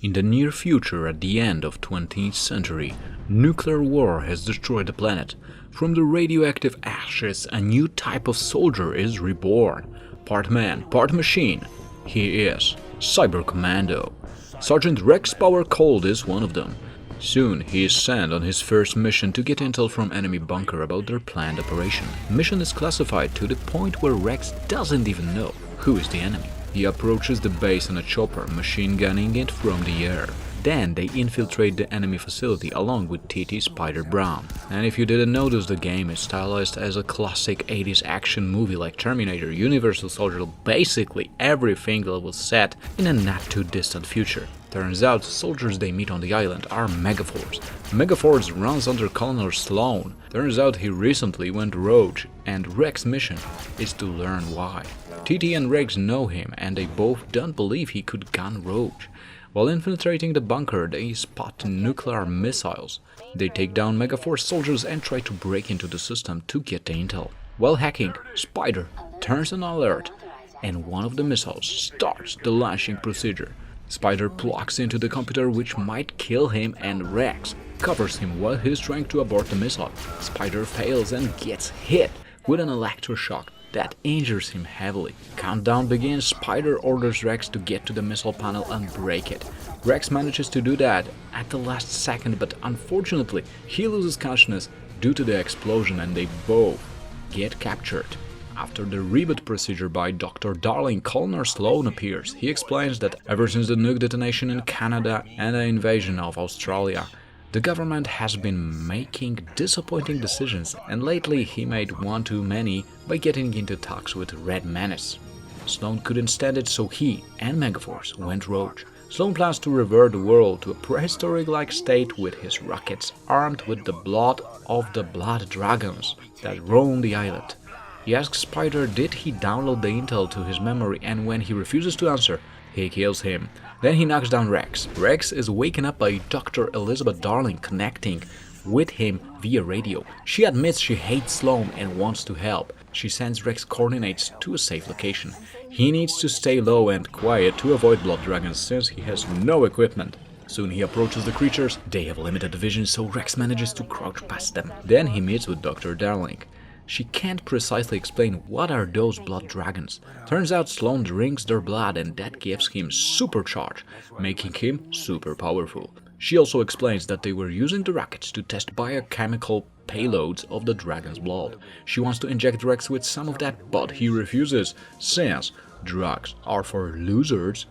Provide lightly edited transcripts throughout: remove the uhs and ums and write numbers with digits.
In the near future, at the end of 20th century, nuclear war has destroyed the planet. From the radioactive ashes, a new type of soldier is reborn. Part man, part machine. He is Cyber Commando. Sergeant Rex Power Colt is one of them. Soon, he is sent on his first mission to get intel from enemy bunker about their planned operation. Mission is classified to the point where Rex doesn't even know who is the enemy. He approaches the base on a chopper, machine gunning it from the air. Then they infiltrate the enemy facility along with TT Spider Brown. And if you didn't notice, the game is stylized as a classic 80s action movie like Terminator, Universal Soldier, basically everything that was set in a not too distant future. Turns out, soldiers they meet on the island are Megaforce. Megaforce runs under Colonel Sloan. Turns out he recently went rogue, and Rex's mission is to learn why. TT and Rex know him, and they both don't believe he could gone rogue. While infiltrating the bunker, they spot nuclear missiles. They take down Megaforce soldiers and try to break into the system to get the intel. While hacking, Spider turns on alert, and one of the missiles starts the launching procedure. Spider plugs into the computer, which might kill him, and Rex covers him while he's trying to abort the missile. Spider fails and gets hit with an electroshock that injures him heavily. Countdown begins. Spider orders Rex to get to the missile panel and break it. Rex manages to do that at the last second, but unfortunately he loses consciousness due to the explosion, and they both get captured. After the reboot procedure by Dr. Darling, Colonel Sloan appears. He explains that ever since the nuke detonation in Canada and the invasion of Australia, the government has been making disappointing decisions, and lately he made one too many by getting into talks with Red Menace. Sloan couldn't stand it, so he and Megaforce went rogue. Sloan plans to revert the world to a prehistoric-like state with his rockets armed with the blood of the blood dragons that roam the island. He asks Spider did he download the intel to his memory, and when he refuses to answer, he kills him. Then he knocks down Rex. Rex is waken up by Dr. Elizabeth Darling connecting with him via radio. She admits she hates Sloan and wants to help. She sends Rex coordinates to a safe location. He needs to stay low and quiet to avoid blood dragons since he has no equipment. Soon he approaches the creatures. They have limited vision, so Rex manages to crouch past them. Then he meets with Dr. Darling. She can't precisely explain what are those blood dragons. Turns out Sloan drinks their blood, and that gives him supercharge, making him super powerful. She also explains that they were using the rockets to test biochemical payloads of the dragon's blood. She wants to inject Rex with some of that, but he refuses, since drugs are for losers.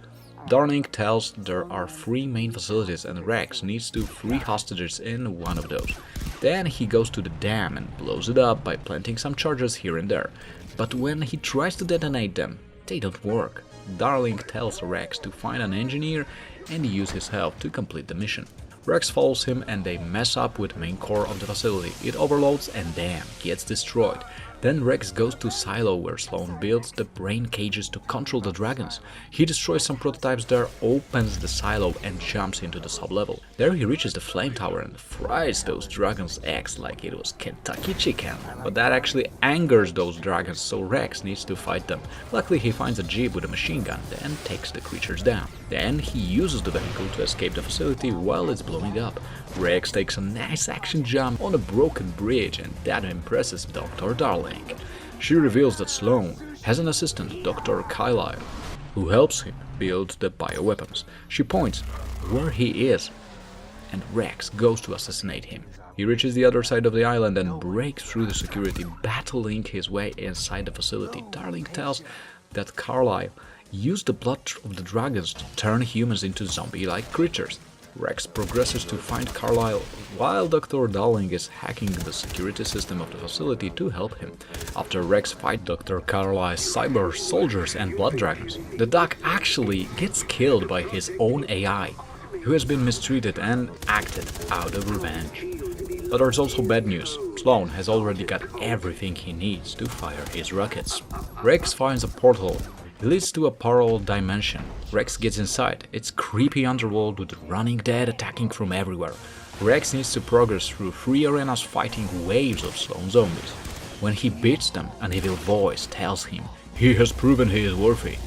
Darling tells there are 3 main facilities, and Rex needs to free hostages in one of those. Then he goes to the dam and blows it up by planting some charges here and there. But when he tries to detonate them, they don't work. Darling tells Rex to find an engineer and use his help to complete the mission. Rex follows him, and they mess up with the main core of the facility. It overloads and dam gets destroyed. Then Rex goes to Silo, where Sloan builds the brain cages to control the dragons. He destroys some prototypes there, opens the silo and jumps into the sub-level. There he reaches the flame tower and fries those dragons' eggs like it was Kentucky chicken. But that actually angers those dragons, so Rex needs to fight them. Luckily he finds a jeep with a machine gun and takes the creatures down. Then he uses the vehicle to escape the facility while it's blowing up. Rex takes a nice action jump on a broken bridge, and that impresses Dr. Darling. She reveals that Sloan has an assistant, Dr. Carlyle, who helps him build the bioweapons. She points where he is, and Rex goes to assassinate him. He reaches the other side of the island and breaks through the security, battling his way inside the facility. Darling tells that Carlyle used the blood of the dragons to turn humans into zombie-like creatures. Rex progresses to find Carlyle while Dr. Darling is hacking the security system of the facility to help him. After Rex fights Dr. Carlyle's cyber soldiers and blood dragons, the doc actually gets killed by his own AI, who has been mistreated and acted out of revenge. But there's also bad news. Sloan has already got everything he needs to fire his rockets. Rex finds a portal. It leads to a parallel dimension. Rex gets inside. It's creepy underworld with running dead attacking from everywhere. Rex needs to progress through 3 arenas fighting waves of Sloan zombies. When he beats them, an evil voice tells him he has proven he is worthy.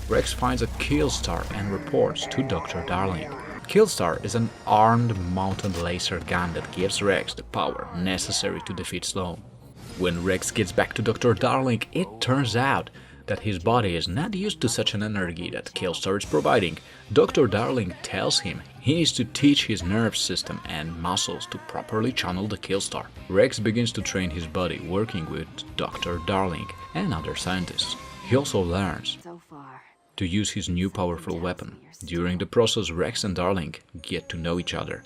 Rex finds a Killstar and reports to Dr. Darling. Killstar is an armed mounted laser gun that gives Rex the power necessary to defeat Sloan. When Rex gets back to Dr. Darling, it turns out that his body is not used to such an energy that Killstar is providing. Dr. Darling tells him he needs to teach his nerve system and muscles to properly channel the Killstar. Rex begins to train his body working with Dr. Darling and other scientists. He also learns to use his new powerful weapon. During the process, Rex and Darling get to know each other,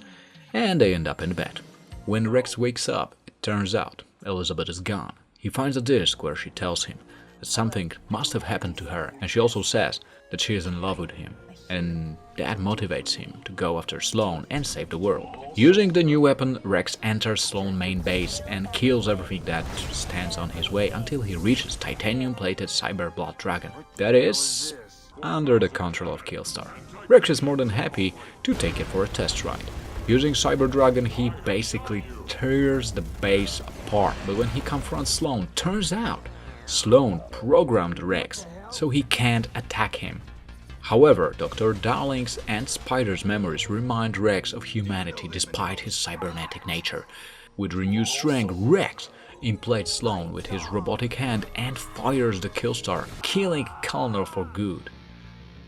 and they end up in bed. When Rex wakes up, it turns out Elizabeth is gone. He finds a disc where she tells him that something must have happened to her, and she also says that she is in love with him, and that motivates him to go after Sloan and save the world. Using the new weapon, Rex enters Sloan's main base and kills everything that stands on his way until he reaches titanium-plated cyber blood dragon. That is under the control of Killstar. Rex is more than happy to take it for a test ride. Using Cyber Dragon, he basically tears the base apart, but when he confronts Sloan, turns out Sloan programmed Rex so he can't attack him. However, Dr. Darling's and Spider's memories remind Rex of humanity despite his cybernetic nature. With renewed strength, Rex impales Sloan with his robotic hand and fires the Killstar, killing Connor for good.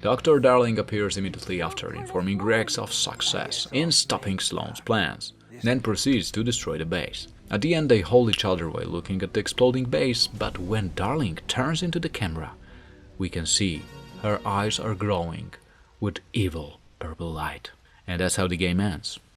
Dr. Darling appears immediately after, informing Rex of success in stopping Sloan's plans, then proceeds to destroy the base. At the end, they hold each other while looking at the exploding base, but when Darling turns into the camera, we can see her eyes are glowing with evil purple light. And that's how the game ends.